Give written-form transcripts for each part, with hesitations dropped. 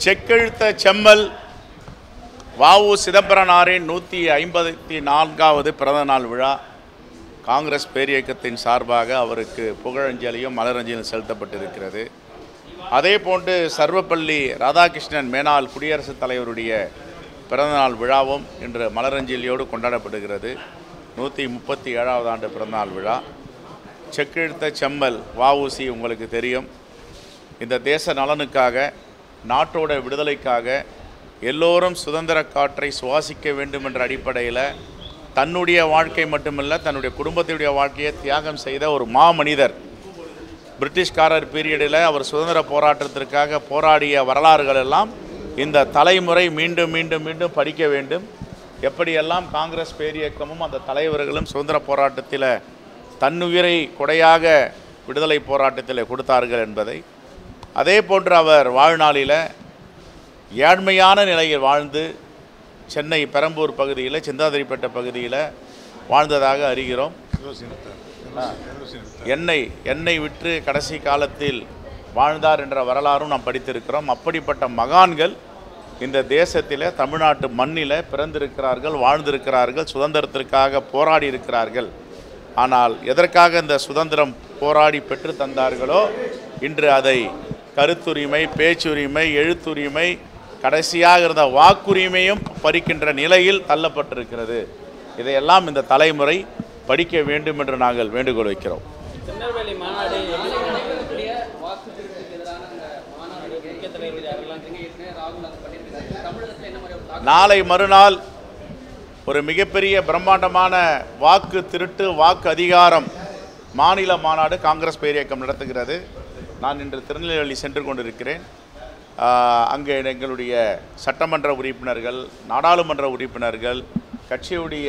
செக்கெழுத்த செம்மல் வ.உ. சிதம்பரனாரின் 154வது பிறந்த நாள் விழா காங்கிரஸ் பேரியக்கத்தின் சார்பாக அவருக்கு புகழஞ்சலியும் மலரஞ்சலியும் செலுத்தப்பட்டிருக்கிறது. அதே போன்று சர்வப்பள்ளி ராதாகிருஷ்ணன் மேனாள் குடியரசுத் தலைவருடைய பிறந்தநாள் விழாவும் இன்று மலரஞ்சலியோடு கொண்டாடப்படுகிறது. 137வது ஆண்டு பிறந்தநாள் விழா. செக்கெழுத்த செம்மல் வ.உ.சி. உங்களுக்கு தெரியும், இந்த தேச நலனுக்காக, நாட்டோட விடுதலைக்காக, எல்லோரும் சுதந்திர காற்றை சுவாசிக்க வேண்டும் என்ற அடிப்படையில் தன்னுடைய வாழ்க்கை மட்டுமல்ல, தன்னுடைய குடும்பத்தினுடைய வாழ்க்கையை தியாகம் செய்த ஒரு மாமனிதர். பிரிட்டிஷ்காரர் பீரியடில் அவர் சுதந்திர போராட்டத்திற்காக போராடிய வரலாறுகள் எல்லாம் இந்த தலைமுறை மீண்டும் மீண்டும் மீண்டும் படிக்க வேண்டும். எப்படியெல்லாம் காங்கிரஸ் பேரியக்கமும் அந்த தலைவர்களும் சுதந்திர போராட்டத்தில் தன்னுயிரை கொடையாக விடுதலை போராட்டத்தில் கொடுத்தார்கள் என்பதை, அதே போன்று அவர் வாழ்நாளில் ஏழ்மையான நிலையில் வாழ்ந்து சென்னை பெரம்பூர் பகுதியில், சிந்தாதிரிப்பேட்டை பகுதியில் வாழ்ந்ததாக அறிகிறோம். எண்ணெய் விற்று கடைசி காலத்தில் வாழ்ந்தார் என்ற வரலாறும் நாம் படித்திருக்கிறோம். அப்படிப்பட்ட மகான்கள் இந்த தேசத்தில், தமிழ்நாட்டு மண்ணில் பிறந்திருக்கிறார்கள், வாழ்ந்திருக்கிறார்கள், சுதந்திரத்திற்காக போராடி இருக்கிறார்கள். ஆனால் எதற்காக இந்த சுதந்திரம் போராடி பெற்று தந்தார்களோ இன்று அதை கருத்துரிமை, பேச்சுரிமை, எழுத்துரிமை, கடைசியாக இருந்த வாக்குரிமையும் பறிக்கின்ற நிலையில் தள்ளப்பட்டிருக்கிறது. இதையெல்லாம் இந்த தலைமுறை படிக்க வேண்டும் என்று நாங்கள் வேண்டுகோள் வைக்கிறோம். நாளை மறுநாள் ஒரு மிகப்பெரிய பிரம்மாண்டமான வாக்கு திருட்டு, வாக்கு அதிகாரம் மாநில மாநாடு காங்கிரஸ் பேரியக்கம் நடத்துகிறது. நான் இன்று திருநெல்வேலி சென்று கொண்டிருக்கிறேன். அங்கே எங்களுடைய சட்டமன்ற உறுப்பினர்கள், நாடாளுமன்ற உறுப்பினர்கள், கட்சியுடைய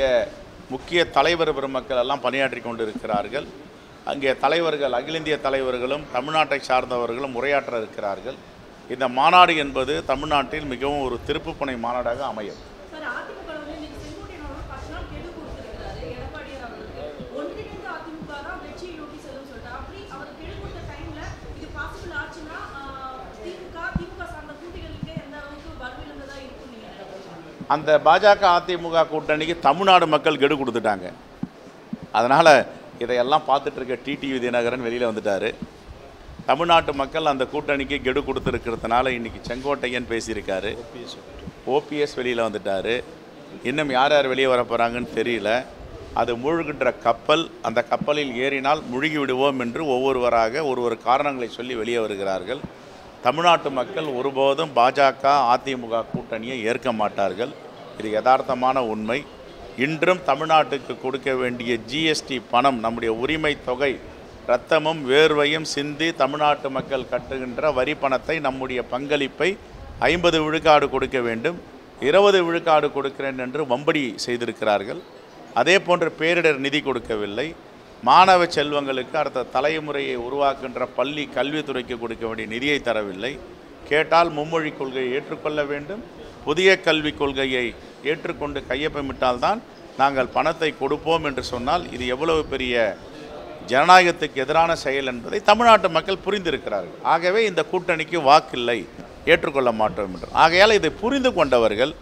முக்கிய தலைவர் பெருமக்கள் எல்லாம் பணியாற்றி கொண்டிருக்கிறார்கள். அங்கே தலைவர்கள், அகில இந்திய தலைவர்களும் தமிழ்நாட்டை சார்ந்தவர்களும் உரையாற்ற இருக்கிறார்கள். இந்த மாநாடு என்பது தமிழ்நாட்டில் மிகவும் ஒரு திருப்புப்பனை மாநாடாக அமையும். அந்த பாஜக அதிமுக கூட்டணிக்கு தமிழ்நாடு மக்கள் கெடு கொடுத்துட்டாங்க. அதனால் இதையெல்லாம் பார்த்துட்டு இருக்க டிடிவி தினகரன் வெளியில் வந்துட்டார். தமிழ்நாட்டு மக்கள் அந்த கூட்டணிக்கு கெடு கொடுத்துருக்கிறதுனால இன்றைக்கி செங்கோட்டையன் பேசியிருக்காரு, ஓபிஎஸ் வெளியில் வந்துட்டார். இன்னும் யார் யார் வெளியே வர போகிறாங்கன்னு தெரியல. அது மூழ்கின்ற கப்பல், அந்த கப்பலில் ஏறினால் முழுகி விடுவோம் என்று ஒவ்வொருவராக ஒரு காரணங்களை சொல்லி வெளியே வருகிறார்கள். தமிழ்நாட்டு மக்கள் ஒருபோதும் பாஜக அதிமுக கூட்டணியை ஏற்க மாட்டார்கள். இது யதார்த்தமான உண்மை. இன்றும் தமிழ்நாட்டுக்கு கொடுக்க வேண்டிய ஜிஎஸ்டி பணம், நம்முடைய உரிமை தொகை, இரத்தமும் வேர்வையும் சிந்தி தமிழ்நாட்டு மக்கள் கட்டுகின்ற வரி பணத்தை, நம்முடைய பங்களிப்பை 50 விழுக்காடு கொடுக்க வேண்டும், 20 விழுக்காடு கொடுக்கிறேன் என்று வம்படி செய்திருக்கிறார்கள். அதே போன்று பேரிடர் நிதி கொடுக்கவில்லை. மாணவ செல்வங்களுக்கு அடுத்த தலைமுறையை உருவாக்குகின்ற பள்ளி கல்வித்துறைக்கு கொடுக்க வேண்டிய நிதியை தரவில்லை. கேட்டால் மும்மொழி கொள்கையை ஏற்றுக்கொள்ள வேண்டும், புதிய கல்விக் கொள்கையை ஏற்றுக்கொண்டு கையொப்பமிட்டால்தான் நாங்கள் பணத்தை கொடுப்போம் என்று சொன்னால் இது எவ்வளவு பெரிய ஜனநாயகத்துக்கு எதிரான செயல் என்பதை தமிழ்நாட்டு மக்கள் புரிந்திருக்கிறார்கள். ஆகவே இந்த கூட்டணிக்கு வாக்கில்லை, ஏற்றுக்கொள்ள மாட்டோம் என்று. ஆகையால் இதை புரிந்து கொண்டவர்கள்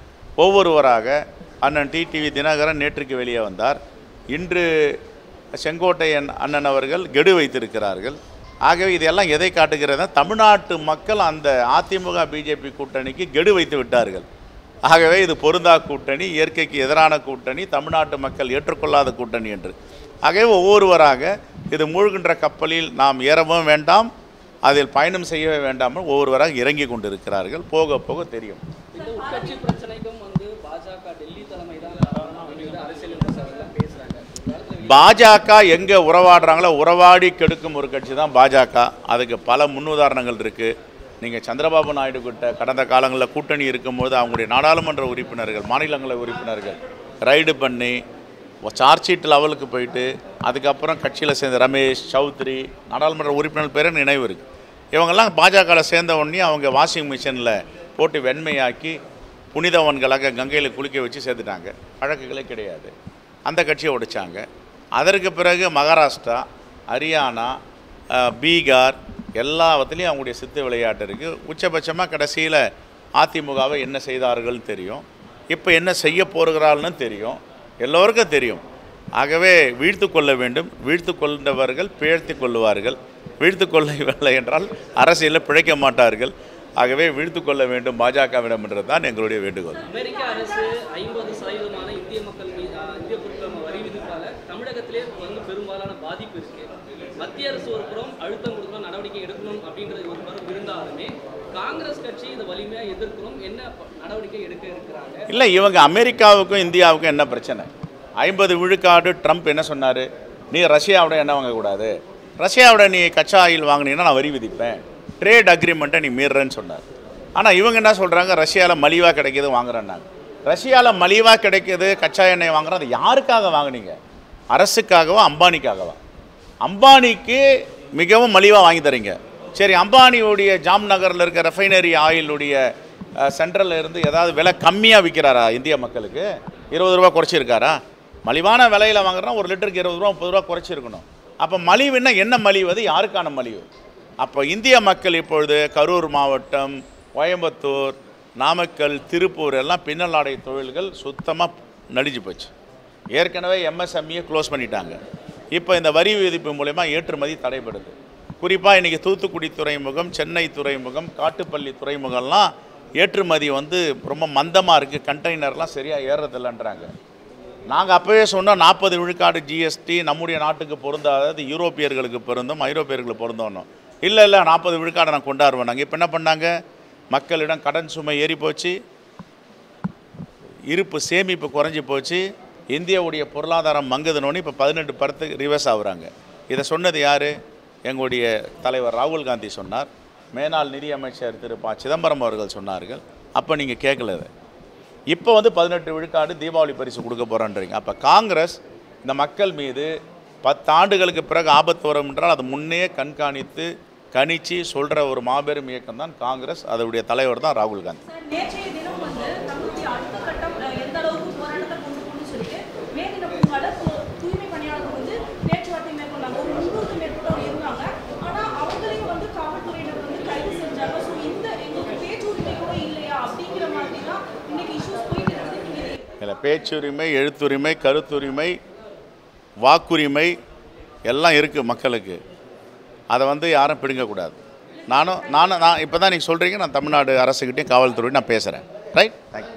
ஒவ்வொருவராக, அண்ணன் டிடிவி தினகரன் நேற்றுக்கு வெளியே வந்தார், இன்று செங்கோட்டையன் அண்ணன் அவர்கள் கெடு வைத்திருக்கிறார்கள். ஆகவே இதெல்லாம் எதை காட்டுகிறது? தமிழ்நாட்டு மக்கள் அந்த அதிமுக பிஜேபி கூட்டணிக்கு கெடு வைத்து விட்டார்கள். ஆகவே இது பொருந்தா கூட்டணி, இயற்கைக்கு எதிரான கூட்டணி, தமிழ்நாட்டு மக்கள் ஏற்றுக்கொள்ளாத கூட்டணி என்று. ஆகவே ஒவ்வொருவராக இது மூழ்கின்ற கப்பலில் நாம் ஏறவும் வேண்டாம், அதில் பயணம் செய்யவே வேண்டாமல் ஒவ்வொருவராக இறங்கி கொண்டிருக்கிறார்கள். போக போக தெரியும். பாஜக எங்கே உறவாடுறாங்களோ உறவாடி கெடுக்கும் ஒரு கட்சி தான் பாஜக. அதுக்கு பல முன்னுதாரணங்கள் இருக்குது. நீங்கள் சந்திரபாபு நாயுடு கிட்ட கடந்த காலங்களில் கூட்டணி இருக்கும்போது அவங்களுடைய நாடாளுமன்ற உறுப்பினர்கள், மாநிலங்களவை உறுப்பினர்கள் ரைடு பண்ணி சார்ஜ் ஷீட் லெவலுக்கு போயிட்டு அதுக்கப்புறம் கட்சியில் சேர்ந்த ரமேஷ் சௌத்ரி நாடாளுமன்ற உறுப்பினர் பேர் நினைவு இருக்குது. இவங்கெல்லாம் பாஜகவில் சேர்ந்த உடனே அவங்க வாஷிங் மிஷினில் போட்டு வெண்மையாக்கி புனிதவன்களாக கங்கையில் குளிக்க வச்சு சேர்த்துட்டாங்க. வழக்குகளே கிடையாது. அந்த கட்சியை உடைச்சாங்க. அதற்கு பிறகு மகாராஷ்டிரா, ஹரியானா, பீகார் எல்லாத்துலேயும் அவங்களுடைய சித்து விளையாட்டு இருக்குது. உச்சபட்சமாக கடைசியில் அதிமுகவை என்ன செய்தார்கள்னு தெரியும். இப்போ என்ன செய்ய போகிறாள்னு தெரியும். எல்லோருக்கும் தெரியும். ஆகவே வீழ்த்து கொள்ள வேண்டும். வீழ்த்து கொண்டவர்கள் பிழைத்து கொள்ளுவார்கள். வீழ்த்து கொள்ளவில்லை என்றால் அரசியலில் பிழைக்க மாட்டார்கள். ஆகவே வீழ்த்து கொள்ள வேண்டும் பாஜகவிடம் என்றது தான் எங்களுடைய வேண்டுகோள். அமெரிக்க அரசு 50% இந்திய மக்கள் மீது இந்திய பொருட்கள் வரி விதிப்பால தமிழகத்திலே வந்து பெரும்பாலான பாதிப்பு இருக்கு. மத்திய அரசு ஒரு புறம் அழுத்தம் கொடுக்கணும், நடவடிக்கை எடுக்கணும் அப்படின்றது ஒரு புறம் இருந்தாலுமே காங்கிரஸ் கட்சி இதை வலிமையாக எதிர்க்கணும். என்ன நடவடிக்கை எடுக்க இருக்கிறாங்க? இல்லை, இவங்க அமெரிக்காவுக்கும் இந்தியாவுக்கும் என்ன பிரச்சனை? 50 விழுக்காடு ட்ரம்ப் என்ன சொன்னார்? நீ ரஷ்யாவோட எண்ணெய் வாங்கக்கூடாது, ரஷ்யாவோட நீ கச்சா ஆயில் வாங்கினீங்கன்னா நான் வரி விதிப்பேன், ட்ரேட் அக்ரிமெண்ட்டை நீ மீறுறேன்னு சொன்னார். ஆனால் இவங்க என்ன சொல்கிறாங்க? ரஷ்யாவில் மலிவாக கிடைக்கிது வாங்குறேன்னாங்க. ரஷ்யாவில் மலிவாக கிடைக்கிது கச்சா எண்ணெய் வாங்குறோம். அது யாருக்காக வாங்கினீங்க? அரசுக்காகவா அம்பானிக்காகவா? அம்பானிக்கு மிகவும் மலிவாக வாங்கி தரீங்க. சரி, அம்பானியுடைய ஜாம்நகரில் இருக்க ரெஃபைனரி ஆயிலுடைய சென்ட்ரலில் இருந்து ஏதாவது விலை கம்மியாக விற்கிறாரா இந்திய மக்களுக்கு? 20 ரூபா குறைச்சிருக்காரா? மலிவான விலையில் வாங்குறோம், ஒரு லிட்டருக்கு 20 ரூபா 30 ரூபா குறைச்சிருக்கணும். அப்போ மலிவுன்னா என்ன மலிவு? அது யாருக்கான மலிவு? அப்போ இந்திய மக்கள் இப்பொழுது கரூர் மாவட்டம், கோயம்புத்தூர், நாமக்கல், திருப்பூர் எல்லாம் பின்னலாடை தொழில்கள் சுத்தமாக நடிஞ்சு போச்சு. ஏற்கனவே எம்எஸ்எம்இயை க்ளோஸ் பண்ணிட்டாங்க. இப்போ இந்த வரி விதிப்பு மூலமா ஏற்றுமதி தடைபடுது. குறிப்பாக இன்றைக்கி தூத்துக்குடி துறைமுகம், சென்னை துறைமுகம், காட்டுப்பள்ளி துறைமுகம்லாம் ஏற்றுமதி வந்து ரொம்ப மந்தமாக இருக்குது. கண்டெய்னர்லாம் சரியாக ஏறுறதில்லைன்றாங்க. நாங்கள் அப்போவே சொன்னோம் 40 விழுக்காடு ஜிஎஸ்டி நம்முடைய நாட்டுக்கு பொருந்தாதது, யூரோப்பியர்களுக்கு பொருந்தும், ஐரோப்பியர்களுக்கு பொருந்தோம். இல்லை 40 விழுக்காடை நான் கொண்டாடுவேன். நாங்கள் இப்போ என்ன பண்ணாங்க? மக்களிடம் கடன் சுமை ஏறி போச்சு, இருப்பு சேமிப்பு குறைஞ்சி போச்சு, இந்தியாவுடைய பொருளாதாரம் மங்குதுனோன்னு இப்போ 18% ரிவர்ஸ் ஆகுறாங்க. இதை சொன்னது யார்? எங்களுடைய தலைவர் ராகுல் காந்தி சொன்னார். மேனாள் நிதியமைச்சர் திரு ப. சிதம்பரம் அவர்கள் சொன்னார்கள். அப்போ நீங்கள் கேட்கல. இப்போ வந்து 18 விழுக்காடு தீபாவளி பரிசு கொடுக்க போகிறோன்றீங்க. அப்போ காங்கிரஸ் இந்த மக்கள் மீது 10 ஆண்டுகளுக்கு பிறகு ஆபத்து வரும் என்றால் அது முன்னே கண்காணித்து கணிச்சு சொல்கிற ஒரு மாபெரும் இயக்கம் தான் காங்கிரஸ். அதனுடைய தலைவர் தான் ராகுல் காந்தி. இல்லை, பேச்சுரிமை, எழுத்துரிமை, கருத்துரிமை, வாக்குரிமை எல்லாம் இருக்குது மக்களுக்கு. அதை வந்து யாரும் பிடுங்கக்கூடாது. நான் இப்போ தான் நீங்கள் சொல்கிறீங்க, நான் தமிழ்நாடு அரசுக்கிட்டையும் காவல்துறையும் நான் பேசுகிறேன். Right, thank you.